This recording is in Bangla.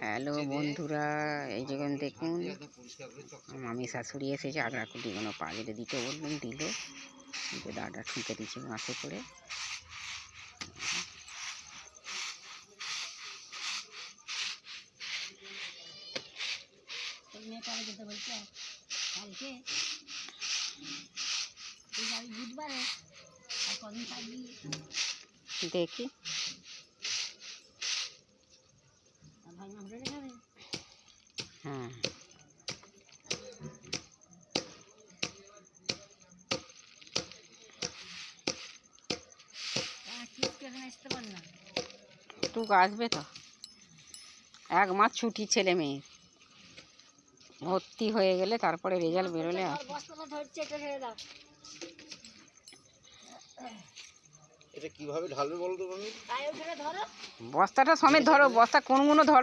হ্যালো বন্ধুরা, এই যখন দেখুন মামি শাশুড়ি এসেছে আগ্রাকুটি কোনো পাজরে দিতে বললাম, দিল যে দাদা ঠুকে দিচ্ছে মাসে করে। দেখি হ্যাঁ টুক আসবে তো, 1 মাস ছুটি ছেলে মেয়ে, ভর্তি হয়ে গেলে তারপরে রেজাল্ট বেরোলে এটা কিভাবে ঢালবে বলো তো? বস্তাটা সমেত ধরো, বস্তা কোনগুলো ধরো।